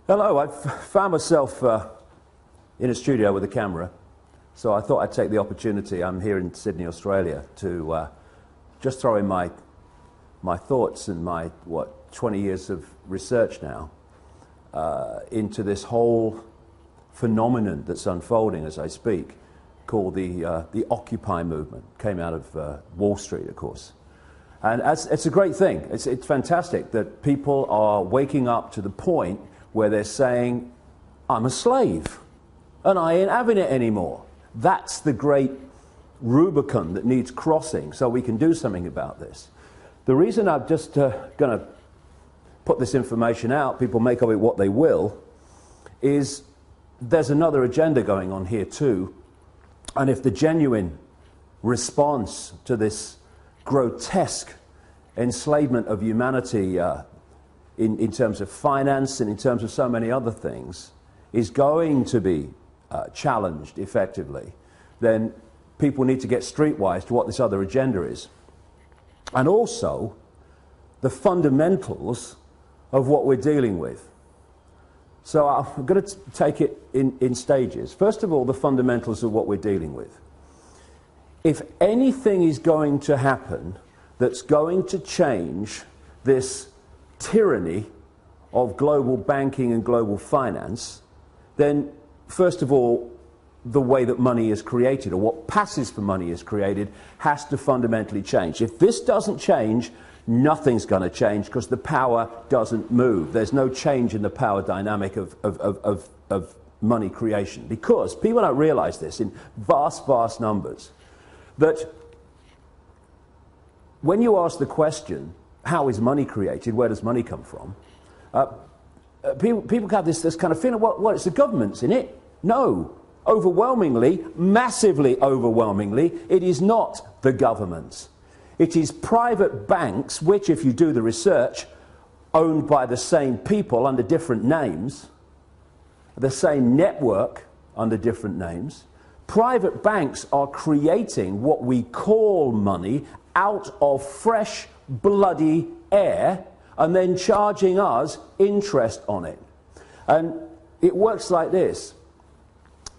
Hello, I've found myself in a studio with a camera, so I thought I'd take the opportunity. I'm here in Sydney, Australia, to just throw in my thoughts and my, 20 years of research now into this whole phenomenon that's unfolding as I speak, called the Occupy movement. Came out of Wall Street, of course. And it's a great thing. It's fantastic that people are waking up to the point where they're saying, I'm a slave, and I ain't having it anymore. That's the great Rubicon that needs crossing so we can do something about this. The reason I'm just going to put this information out, people make of it what they will, is there's another agenda going on here too. And if the genuine response to this grotesque enslavement of humanity in terms of finance and in terms of so many other things is going to be challenged effectively, then people need to get streetwise to what this other agenda is. And also the fundamentals of what we're dealing with. So I'm going to take it in stages. First of all, the fundamentals of what we're dealing with. If anything is going to happen that's going to change this tyranny of global banking and global finance, then first of all, the way that money is created, or what passes for money is created, has to fundamentally change. If this doesn't change, nothing's going to change, because the power doesn't move. There's no change in the power dynamic of money creation, because people don't realize this in vast, vast numbers, that when you ask the question, how is money created, where does money come from, people have this kind of feeling, well, it's the government's in it. No. Overwhelmingly, massively overwhelmingly, it is not the government. It is private banks, which, if you do the research, owned by the same people under different names, the same network under different names. Private banks are creating what we call money out of fresh, bloody air, and then charging us interest on it. And it works like this.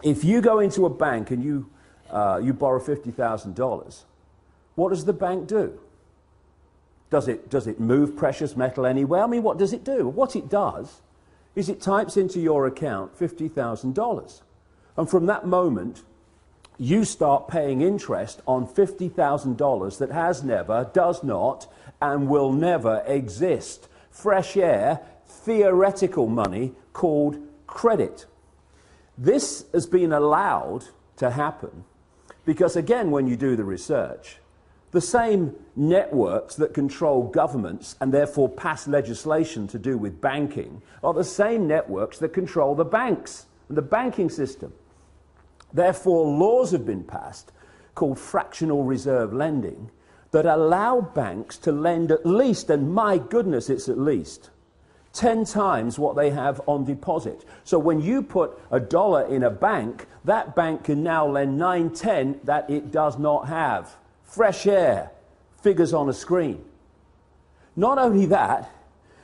If you go into a bank and you borrow $50,000, what does the bank do? Does it move precious metal anywhere? I mean, what does it do? What it does is it types into your account $50,000. And from that moment, you start paying interest on $50,000 that has never, does not, and will never exist. Fresh air, theoretical money called credit. This has been allowed to happen because, again, when you do the research, the same networks that control governments and therefore pass legislation to do with banking are the same networks that control the banks and the banking system. Therefore, laws have been passed called fractional reserve lending that allow banks to lend at least, and my goodness, it's at least, 10 times what they have on deposit. So when you put $1 in a bank, that bank can now lend 9/10 that it does not have. Fresh air, figures on a screen. Not only that,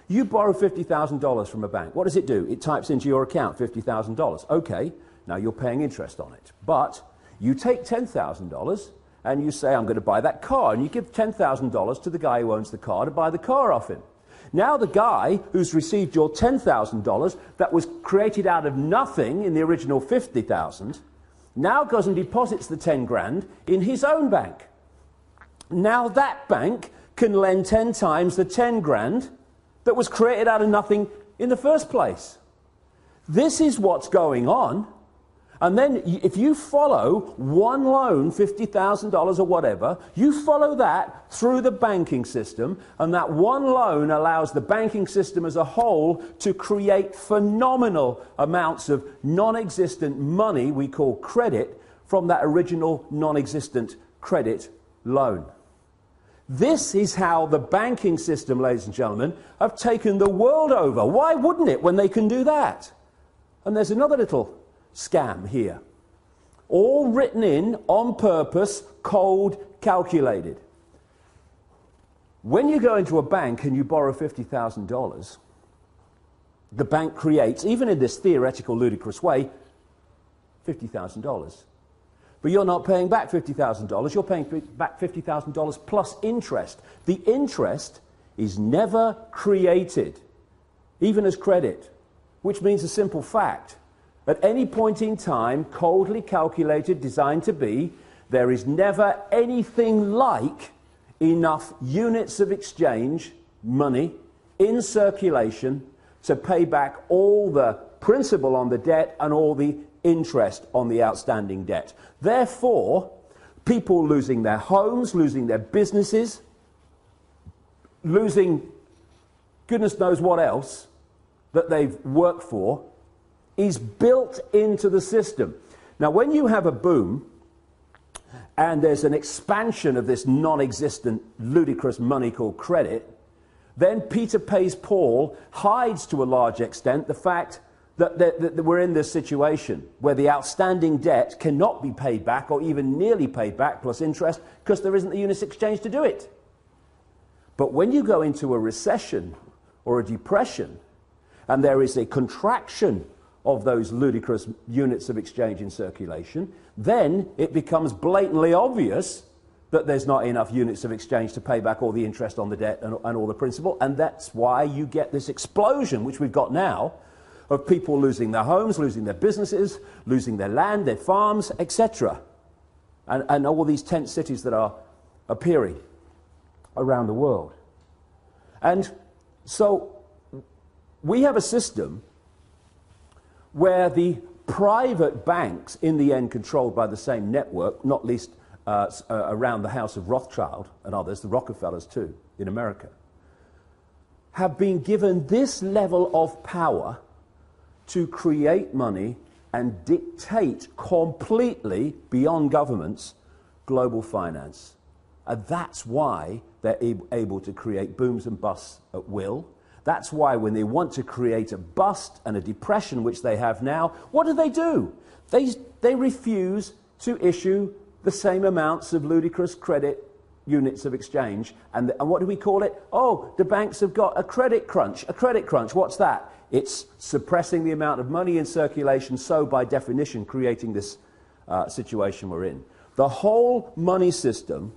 you borrow $50,000 from a bank. What does it do? It types into your account $50,000. Okay, now you're paying interest on it. But you take $10,000 and you say, I'm going to buy that car, and you give $10,000 to the guy who owns the car to buy the car off him. Now the guy who's received your $10,000 that was created out of nothing in the original $50,000 now goes and deposits the 10 grand in his own bank. Now that bank can lend 10 times the 10 grand that was created out of nothing in the first place. This is what's going on. And then if you follow one loan, $50,000 or whatever, you follow that through the banking system, and that one loan allows the banking system as a whole to create phenomenal amounts of non-existent money we call credit from that original non-existent credit loan. This is how the banking system, ladies and gentlemen, have taken the world over. Why wouldn't it when they can do that? And there's another little scam here. All written in on purpose, cold, calculated. When you go into a bank and you borrow $50,000, the bank creates, even in this theoretical, ludicrous way, $50,000. But you're not paying back $50,000, you're paying back $50,000 plus interest. The interest is never created, even as credit, which means a simple fact. At any point in time, coldly calculated, designed to be, there is never anything like enough units of exchange, money, in circulation to pay back all the principal on the debt and all the interest on the outstanding debt. Therefore, people losing their homes, losing their businesses, losing goodness knows what else that they've worked for, is built into the system. Now, when you have a boom and there's an expansion of this non-existent, ludicrous money called credit, then Peter pays Paul hides to a large extent the fact that we're in this situation where the outstanding debt cannot be paid back or even nearly paid back plus interest because there isn't the units exchange to do it. But when you go into a recession or a depression and there is a contraction of those ludicrous units of exchange in circulation, then it becomes blatantly obvious that there's not enough units of exchange to pay back all the interest on the debt and all the principal, and that's why you get this explosion, which we've got now, of people losing their homes, losing their businesses, losing their land, their farms, etc. And all these tent cities that are appearing around the world. And so we have a system where the private banks, in the end controlled by the same network, not least around the house of Rothschild and others, the Rockefellers too, in America, have been given this level of power to create money and dictate completely, beyond governments, global finance. And that's why they're able to create booms and busts at will. That's why when they want to create a bust and a depression, which they have now, what do? They refuse to issue the same amounts of ludicrous credit units of exchange. And what do we call it? Oh, the banks have got a credit crunch. A credit crunch, what's that? It's suppressing the amount of money in circulation, so by definition creating this situation we're in. The whole money system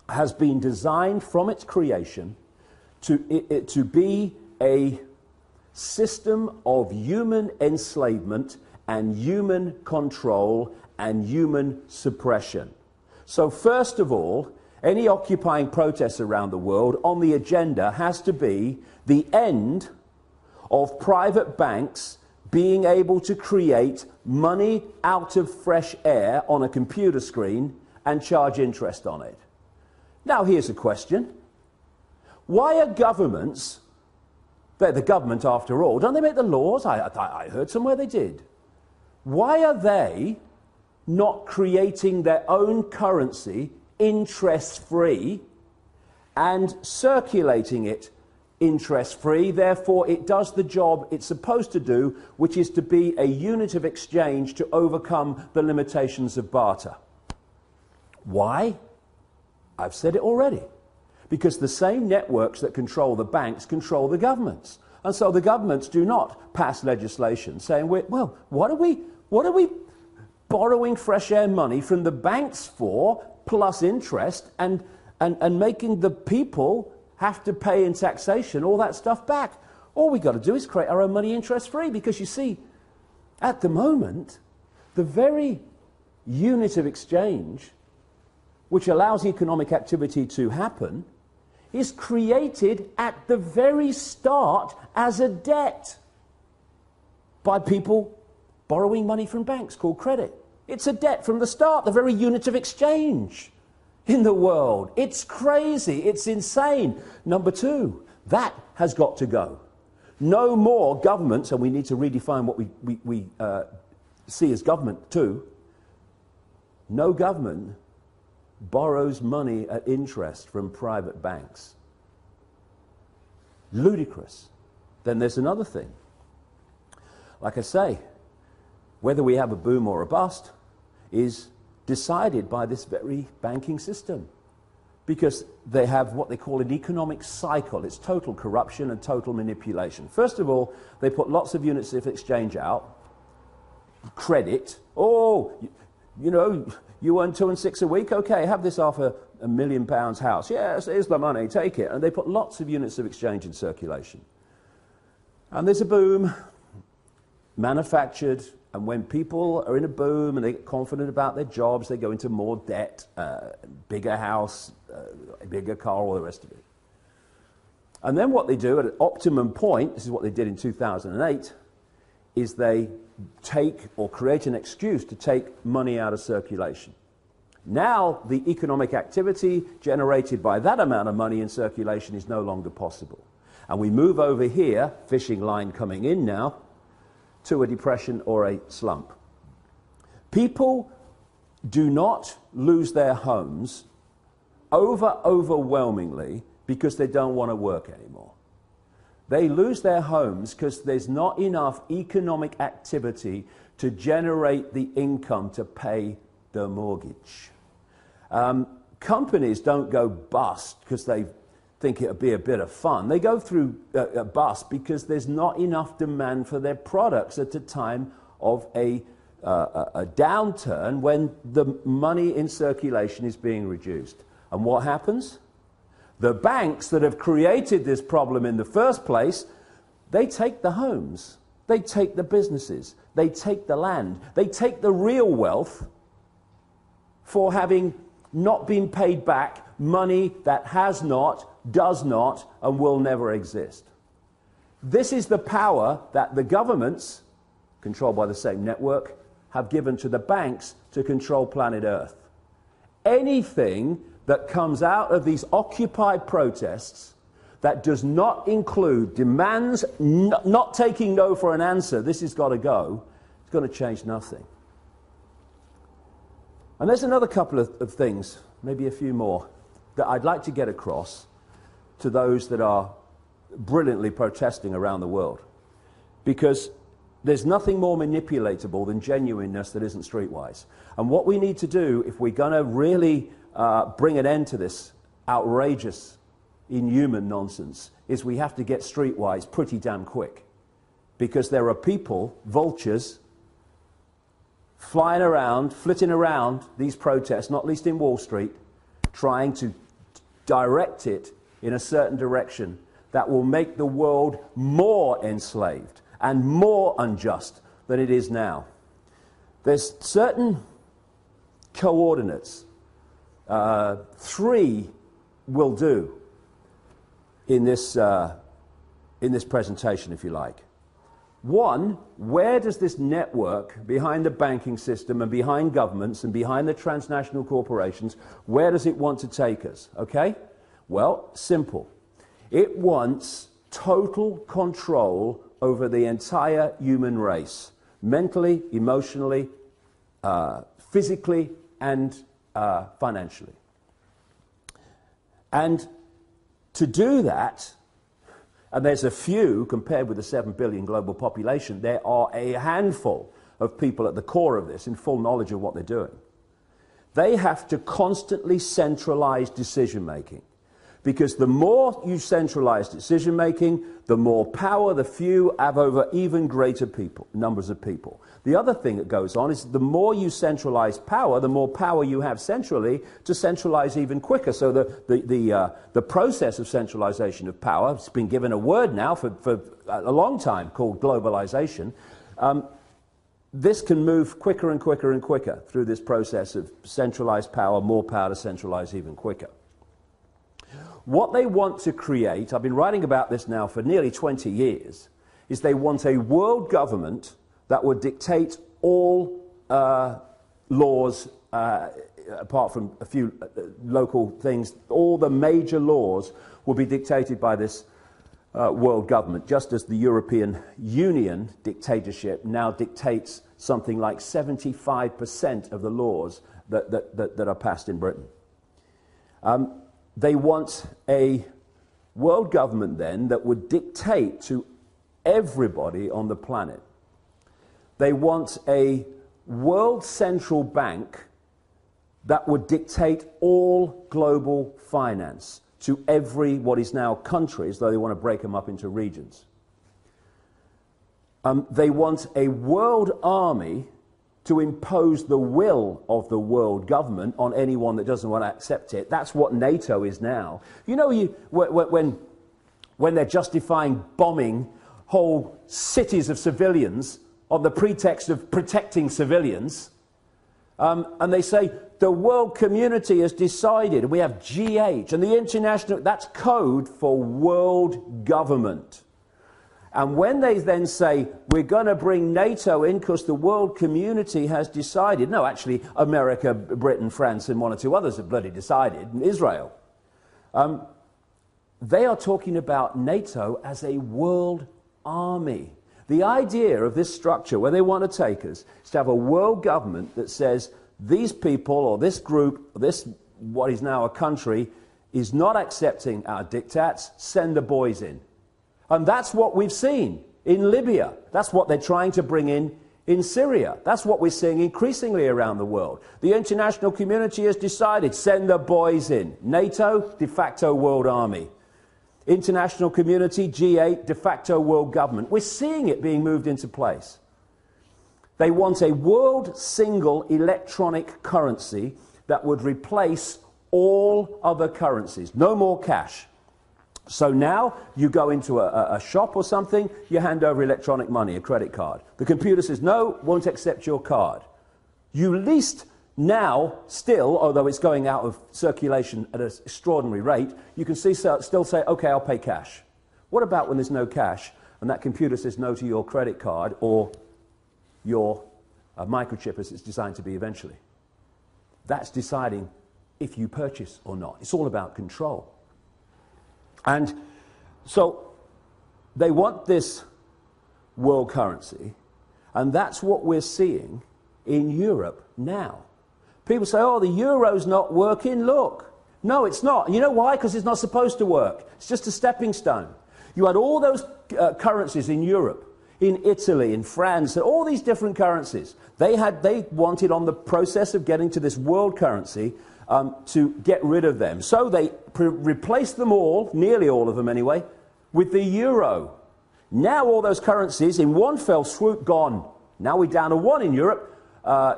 has been designed from its creation to be a system of human enslavement and human control and human suppression. So first of all, any occupying protests around the world on the agenda has to be the end of private banks being able to create money out of fresh air on a computer screen and charge interest on it. Now here's a question. Why are governments, they're the government after all, don't they make the laws? I heard somewhere they did. Why are they not creating their own currency interest-free and circulating it interest-free? Therefore, it does the job it's supposed to do, which is to be a unit of exchange to overcome the limitations of barter. Why? I've said it already. Because the same networks that control the banks control the governments. And so the governments do not pass legislation saying, well, what are we borrowing fresh air money from the banks for, plus interest, and making the people have to pay in taxation all that stuff back? All we've got to do is create our own money interest-free, because you see, at the moment, the very unit of exchange which allows economic activity to happen is created at the very start as a debt by people borrowing money from banks called credit. It's a debt from the start, the very unit of exchange in the world. It's crazy, it's insane. Number two, that has got to go. No more governments, and we need to redefine what we see as government too. No government borrows money at interest from private banks. Ludicrous. Then there's another thing. Like I say, whether we have a boom or a bust is decided by this very banking system. because they have what they call an economic cycle. It's total corruption and total manipulation. First of all, they put lots of units of exchange out, credit. Oh, you know, you earn 2 and 6 a week? Okay, have this half a £1 million house. Yes, here's the money, take it. And they put lots of units of exchange in circulation. And there's a boom, manufactured, and when people are in a boom and they get confident about their jobs, they go into more debt, bigger house, a bigger car, all the rest of it. And then what they do at an optimum point, this is what they did in 2008, is they take or create an excuse to take money out of circulation. Now the economic activity generated by that amount of money in circulation is no longer possible. And we move over here, fishing line coming in now, to a depression or a slump. People do not lose their homes overwhelmingly because they don't want to work anymore. They lose their homes because there's not enough economic activity to generate the income to pay the mortgage. Companies don't go bust because they think it'll be a bit of fun. They go through a bust because there's not enough demand for their products at a time of a downturn when the money in circulation is being reduced. And what happens? The banks that have created this problem in the first place, they take the homes, they take the businesses, they take the land, they take the real wealth for having not been paid back money that has not, does not, and will never exist. This is the power that the governments, controlled by the same network, have given to the banks to control planet Earth. Anything that comes out of these Occupy protests that does not include demands, not taking no for an answer, this has got to go, it's going to change nothing. And there's another couple of things, maybe a few more, that I'd like to get across to those that are brilliantly protesting around the world. Because there's nothing more manipulatable than genuineness that isn't streetwise. And what we need to do, if we're going to really bring an end to this outrageous, inhuman nonsense, is we have to get streetwise pretty damn quick. Because there are people, vultures, flying around, flitting around these protests, not least in Wall Street, trying to direct it in a certain direction that will make the world more enslaved and more unjust than it is now. There's certain coordinates, 3 will do in this presentation, if you like. 1, where does this network behind the banking system and behind governments and behind the transnational corporations, where does it want to take us? Okay? Well, simple. It wants total control over the entire human race, mentally, emotionally, physically, and financially. And to do that, and there's a few, compared with the 7 billion global population, there are a handful of people at the core of this in full knowledge of what they're doing. They have to constantly centralize decision-making. Because the more you centralize decision-making, the more power the few have over even greater numbers of people. The other thing that goes on is the more you centralize power, the more power you have centrally to centralize even quicker. So the process of centralization of power, it's been given a word now for a long time called globalization. This can move quicker and quicker and quicker through this process of centralized power, more power to centralize even quicker. What they want to create, I've been writing about this now for nearly 20 years, is they want a world government that would dictate all laws, apart from a few local things. All the major laws will be dictated by this world government, just as the European Union dictatorship now dictates something like 75% of the laws that are passed in Britain. They want a world government then that would dictate to everybody on the planet. They want a world central bank that would dictate all global finance to every what is now countries, though they want to break them up into regions. They want a world army to impose the will of the world government on anyone that doesn't want to accept it. That's what NATO is now. You know, when they're justifying bombing whole cities of civilians on the pretext of protecting civilians, and they say the world community has decided, and we have GH, and the international, that's code for world government. And when they then say, we're going to bring NATO in because the world community has decided, no, actually, America, Britain, France, and one or two others have bloody decided, and Israel. They are talking about NATO as a world army. The idea of this structure, where they want to take us, is to have a world government that says, these people, or this group, or this, what is now a country, is not accepting our diktats, send the boys in. And that's what we've seen in Libya. That's what they're trying to bring in Syria. That's what we're seeing increasingly around the world. The international community has decided, send the boys in. NATO, de facto world army. International community, G8, de facto world government. We're seeing it being moved into place. They want a world single electronic currency that would replace all other currencies. No more cash. So now you go into a shop or something, you hand over electronic money, a credit card. The computer says, no, won't accept your card. You least now, still, although it's going out of circulation at an extraordinary rate, you can still say, okay, I'll pay cash. What about when there's no cash and that computer says no to your credit card or your microchip as it's designed to be eventually? That's deciding if you purchase or not. It's all about control. And so they want this world currency, and that's what we're seeing in Europe now. People say, oh, the euro's not working. Look. No, it's not. You know why? Because it's not supposed to work. It's just a stepping stone. You had all those currencies in Europe, in Italy, in France, all these different currencies. They wanted, on the process of getting to this world currency, to get rid of them. So they replaced them all, nearly all of them anyway, with the euro. Now all those currencies, in one fell swoop, gone. Now we're down to one in Europe,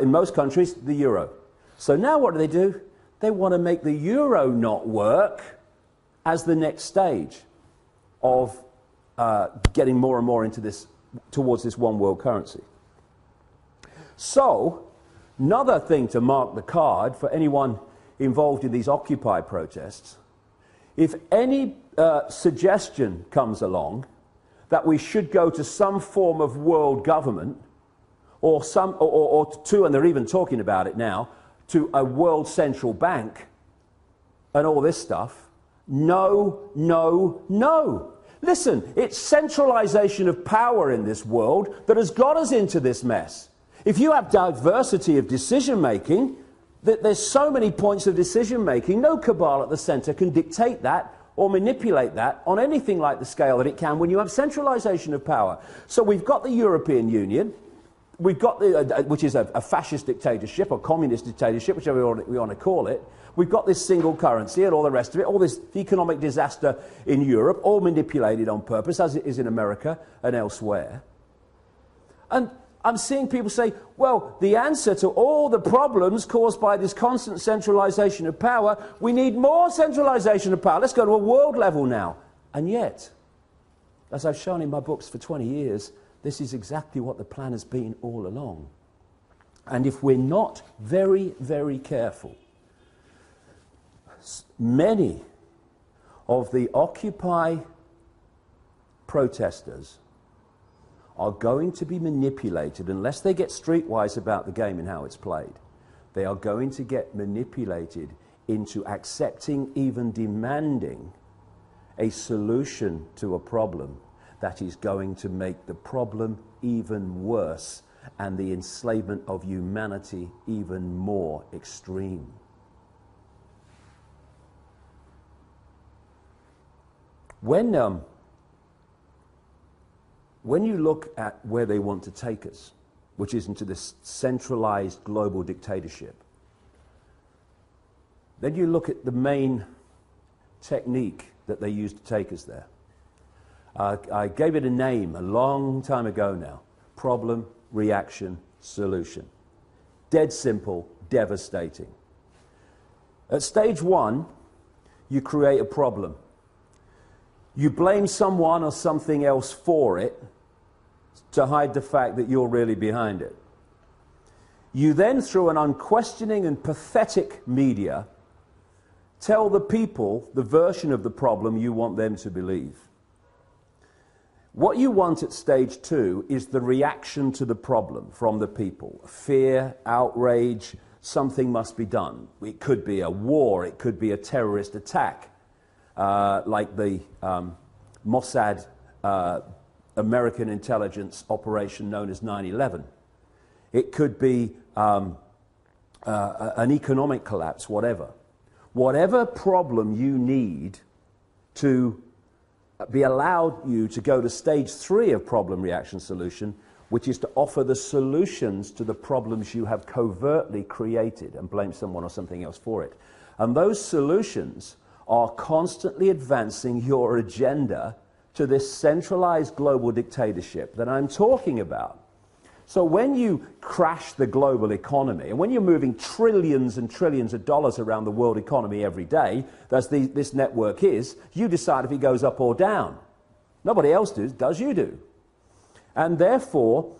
in most countries, the euro. So now what do? They want to make the euro not work as the next stage of getting more and more into this, towards this one world currency. So, another thing to mark the card for anyone involved in these Occupy protests, if any suggestion comes along that we should go to some form of world government, or to, and they're even talking about it now, to a world central bank and all this stuff, no, no, no. Listen, it's centralization of power in this world that has got us into this mess. If you have diversity of decision-making, there's so many points of decision-making, no cabal at the centre can dictate that or manipulate that on anything like the scale that it can when you have centralisation of power. So we've got the European Union, we've got which is a fascist dictatorship or communist dictatorship, whichever we want to call it. We've got this single currency and all the rest of it, all this economic disaster in Europe, all manipulated on purpose, as it is in America and elsewhere. And I'm seeing people say, well, the answer to all the problems caused by this constant centralisation of power, we need more centralisation of power. Let's go to a world level now. And yet, as I've shown in my books for 20 years, this is exactly what the plan has been all along. And if we're not very, very careful, many of the Occupy protesters are going to be manipulated, unless they get streetwise about the game and how it's played. They are going to get manipulated into accepting, even demanding, a solution to a problem that is going to make the problem even worse and the enslavement of humanity even more extreme. When you look at where they want to take us, which is into this centralized global dictatorship, Then you look at the main technique that they used to take us there. I gave it a name a long time ago now. Problem, reaction, solution. Dead simple, devastating. At stage one, you create a problem. You blame someone or something else for it to hide the fact that you're really behind it. You then, through an unquestioning and pathetic media, tell the people the version of the problem you want them to believe. What you want at stage two is the reaction to the problem from the people. Fear, outrage, something must be done. It could be a war, it could be a terrorist attack, like the Mossad American intelligence operation known as 9/11. It could be an economic collapse, whatever. Whatever problem you need to be allowed you to go to stage 3 of problem, reaction, solution, which is to offer the solutions to the problems you have covertly created and blame someone or something else for it. And those solutions are constantly advancing your agenda to this centralized global dictatorship that I'm talking about. So when you crash the global economy, and when you're moving trillions and trillions of dollars around the world economy every day, as this network is, you decide if it goes up or down. Nobody else does, you do. And therefore,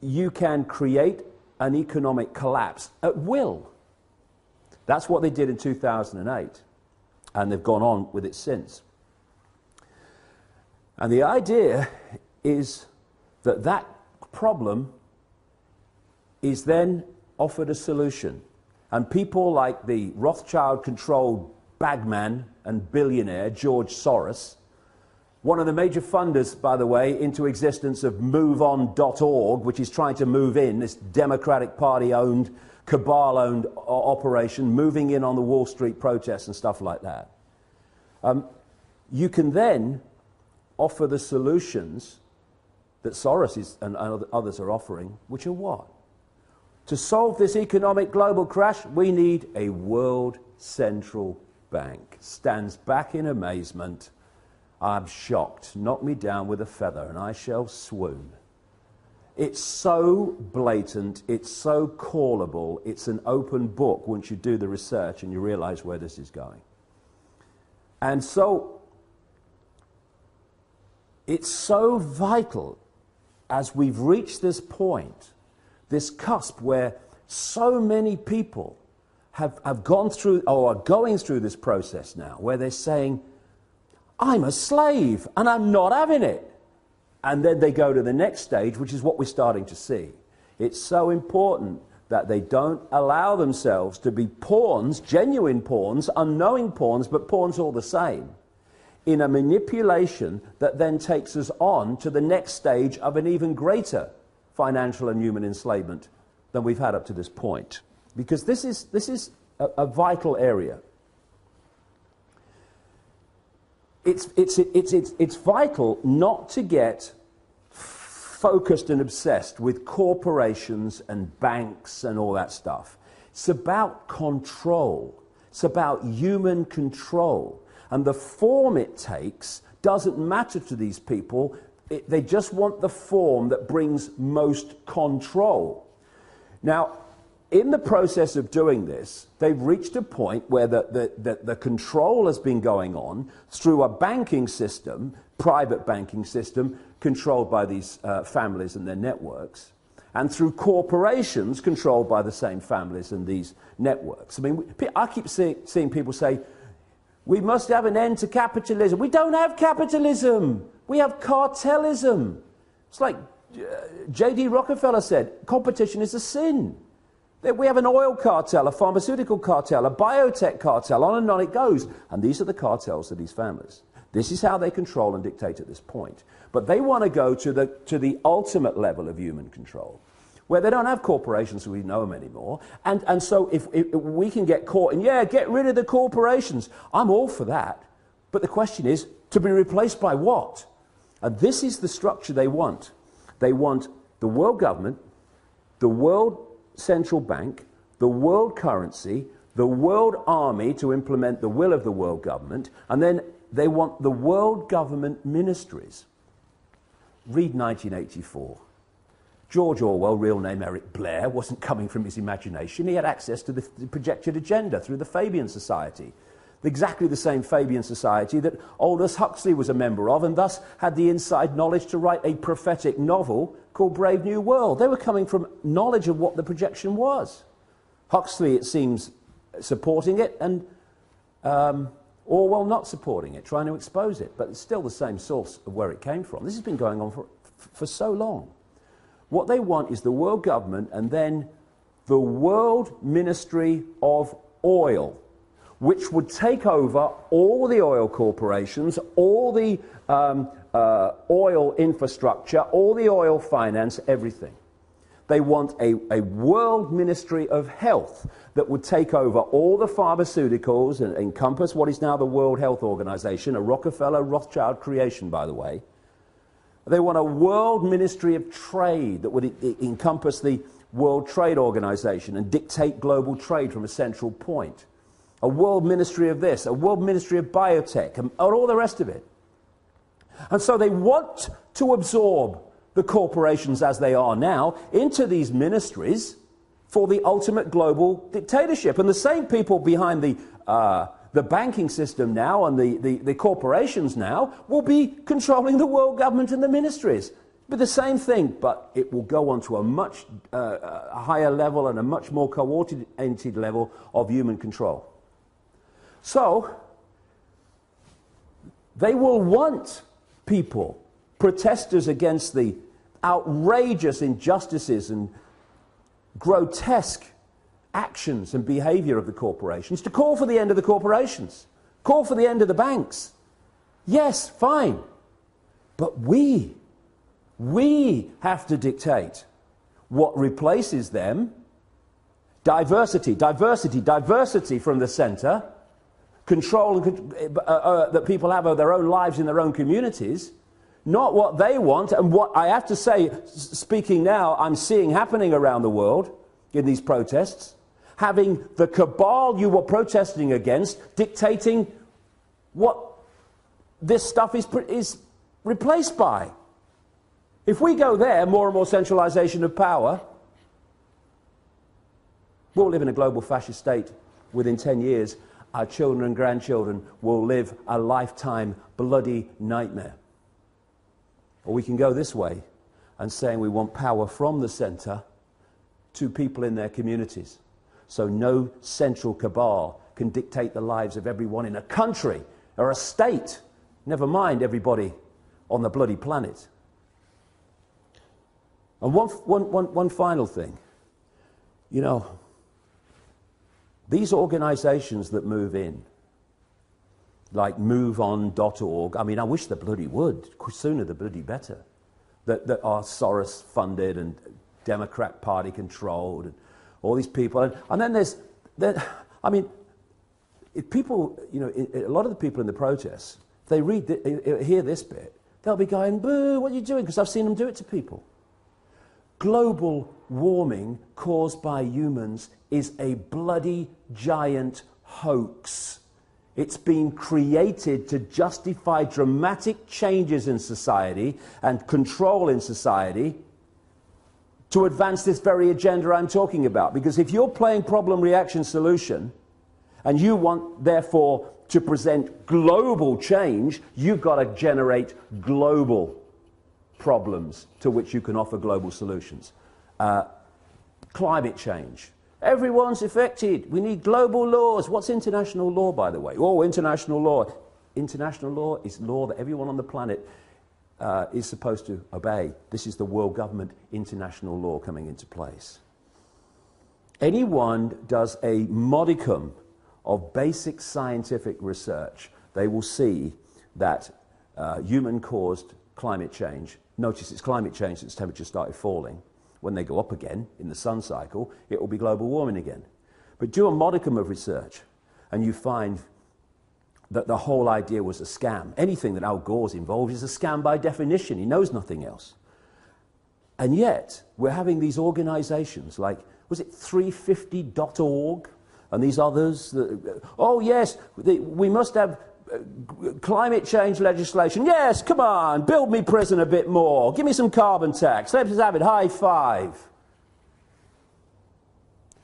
you can create an economic collapse at will. That's what they did in 2008, and they've gone on with it since. And the idea is that problem is then offered a solution. And people like the Rothschild-controlled bagman and billionaire George Soros, one of the major funders, by the way, into existence of MoveOn.org, which is trying to move in, this Democratic Party-owned, cabal-owned operation, moving in on the Wall Street protests and stuff like that. You can then offer the solutions that Soros and others are offering, which are what? To solve this economic global crash, we need a world central bank. Stands back in amazement. I'm shocked. Knock me down with a feather and I shall swoon. It's so blatant, it's so callable, it's an open book once you do the research and you realize where this is going. And so, it's so vital as we've reached this point, this cusp where so many people have gone through or are going through this process now, where they're saying, I'm a slave and I'm not having it. And then they go to the next stage, which is what we're starting to see. It's so important that they don't allow themselves to be pawns, genuine pawns, unknowing pawns, but pawns all the same, in a manipulation that then takes us on to the next stage of an even greater financial and human enslavement than we've had up to this point. Because this is a vital area. It's vital not to get focused and obsessed with corporations and banks and all that stuff. It's about control. It's about human control. And the form it takes doesn't matter to these people. They just want the form that brings most control. Now, in the process of doing this, they've reached a point where the control has been going on through a banking system, private banking system, controlled by these families and their networks, and through corporations controlled by the same families and these networks. I mean, I keep seeing people say, we must have an end to capitalism. We don't have capitalism. We have cartelism. It's like J.D. Rockefeller said, competition is a sin. We have an oil cartel, a pharmaceutical cartel, a biotech cartel, on and on it goes. And these are the cartels of these families. This is how they control and dictate at this point. But they want to go to the ultimate level of human control, where they don't have corporations, we know them anymore. And so if we can get caught in, yeah, get rid of the corporations, I'm all for that. But the question is, to be replaced by what? And this is the structure they want. They want the world government, the world central bank, the world currency, the world army to implement the will of the world government, and then they want the world government ministries. Read 1984. George Orwell, real name Eric Blair, wasn't coming from his imagination. He had access to the projected agenda through the Fabian Society. Exactly the same Fabian Society that Aldous Huxley was a member of, and thus had the inside knowledge to write a prophetic novel called Brave New World. They were coming from knowledge of what the projection was. Huxley, it seems, supporting it, and Orwell not supporting it, trying to expose it. But it's still the same source of where it came from. This has been going on for so long. What they want is the world government and then the World Ministry of Oil, which would take over all the oil corporations, all the oil infrastructure, all the oil finance, everything. They want a world ministry of health that would take over all the pharmaceuticals and encompass what is now the World Health Organization, a Rockefeller Rothschild creation, by the way. They want a world ministry of trade that would encompass the World Trade Organization and dictate global trade from a central point. A world ministry of this, a world ministry of biotech, and all the rest of it. And so they want to absorb the corporations as they are now into these ministries for the ultimate global dictatorship. And the same people behind the banking system now and the corporations now will be controlling the world government and the ministries. But the same thing, but it will go on to a much higher level and a much more coordinated level of human control. So, they will want people, protesters against the outrageous injustices and grotesque actions and behavior of the corporations, to call for the end of the corporations, call for the end of the banks. Yes, fine. But we have to dictate what replaces them. Diversity from the centre. Control that people have of their own lives in their own communities, not what they want. And what I have to say, speaking now, I'm seeing happening around the world in these protests, having the cabal you were protesting against dictating what this stuff is replaced by. If we go there, more and more centralisation of power, we'll live in a global fascist state within 10 years. Our children and grandchildren will live a lifetime bloody nightmare. Or we can go this way and saying we want power from the centre to people in their communities. So no central cabal can dictate the lives of everyone in a country or a state, never mind everybody on the bloody planet. And one final thing. You know, these organisations that move in, like MoveOn.org, I mean, I wish the bloody would, sooner the bloody better, that are Soros funded and Democrat Party controlled, and all these people. And then I mean, if people, you know, a lot of the people in the protests, if they hear this bit, they'll be going, boo, what are you doing? Because I've seen them do it to people. Global warming caused by humans is a bloody giant hoax. It's been created to justify dramatic changes in society and control in society to advance this very agenda I'm talking about. Because if you're playing problem, reaction, solution, and you want, therefore, to present global change, you've got to generate global problems to which you can offer global solutions. Climate change. Everyone's affected. We need global laws. What's international law, by the way? Oh, international law. International law is law that everyone on the planet is supposed to obey. This is the world government international law coming into place. Anyone does a modicum of basic scientific research, they will see that human-caused climate change, notice it's climate change since temperatures started falling. When they go up again in the sun cycle, it will be global warming again. But do a modicum of research, and you find that the whole idea was a scam. Anything that Al Gore's involved is a scam by definition. He knows nothing else. And yet, we're having these organizations like, was it 350.org? and these others, oh yes, we must have climate change legislation. Yes, come on, build me prison a bit more. Give me some carbon tax. Let's have it. High five.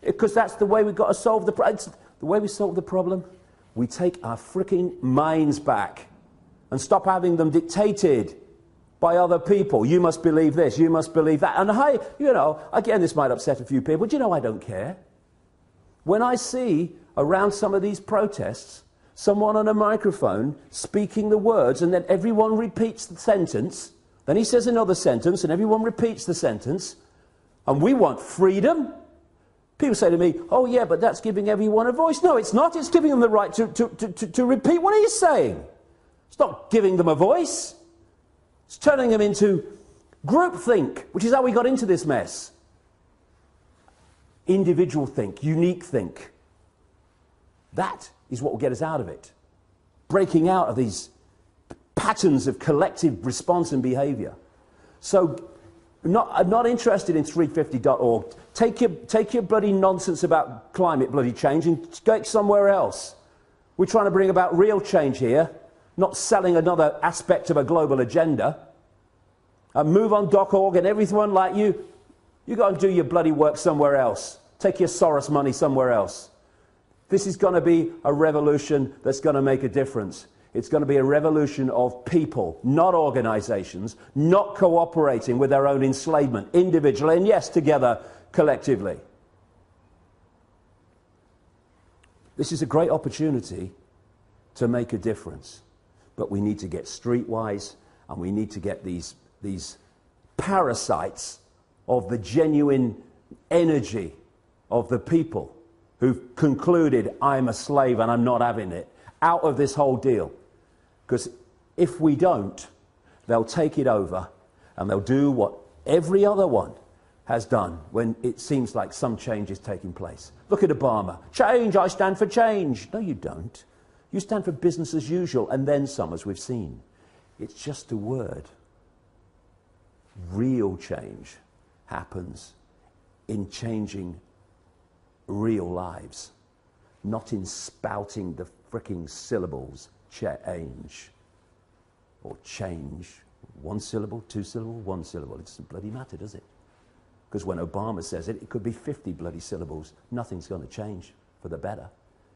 Because that's the way we've got to solve the problem. The way we solve the problem, we take our fricking minds back and stop having them dictated by other people. You must believe this, you must believe that. And again, this might upset a few people, but I don't care. When I see around some of these protests someone on a microphone speaking the words and then everyone repeats the sentence, then he says another sentence and everyone repeats the sentence, and we want freedom. People say to me, oh yeah, but that's giving everyone a voice. No, it's not. It's giving them the right to repeat what he's saying. It's not giving them a voice. It's turning them into groupthink, which is how we got into this mess. Individual think, unique think. That is what will get us out of it. Breaking out of these patterns of collective response and behaviour. So, I'm not interested in 350.org. Take your bloody nonsense about climate bloody change and go somewhere else. We're trying to bring about real change here, not selling another aspect of a global agenda. And move on .org and everyone like you go and do your bloody work somewhere else. Take your Soros money somewhere else. This is going to be a revolution that's going to make a difference. It's going to be a revolution of people, not organisations, not cooperating with their own enslavement, individually, and yes, together, collectively. This is a great opportunity to make a difference. But we need to get streetwise, and we need to get these parasites of the genuine energy of the people who've concluded, I'm a slave and I'm not having it, out of this whole deal. Because if we don't, they'll take it over and they'll do what every other one has done when it seems like some change is taking place. Look at Obama. Change, I stand for change. No, you don't. You stand for business as usual, and then some, as we've seen. It's just a word. Real change happens in changing real lives, not in spouting the fricking syllables change or change. One syllable, two syllable, one syllable. It doesn't bloody matter, does it? Because when Obama says it, it could be 50 bloody syllables. Nothing's going to change for the better,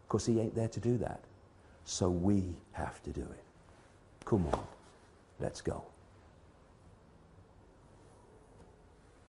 because he ain't there to do that. So we have to do it. Come on, let's go.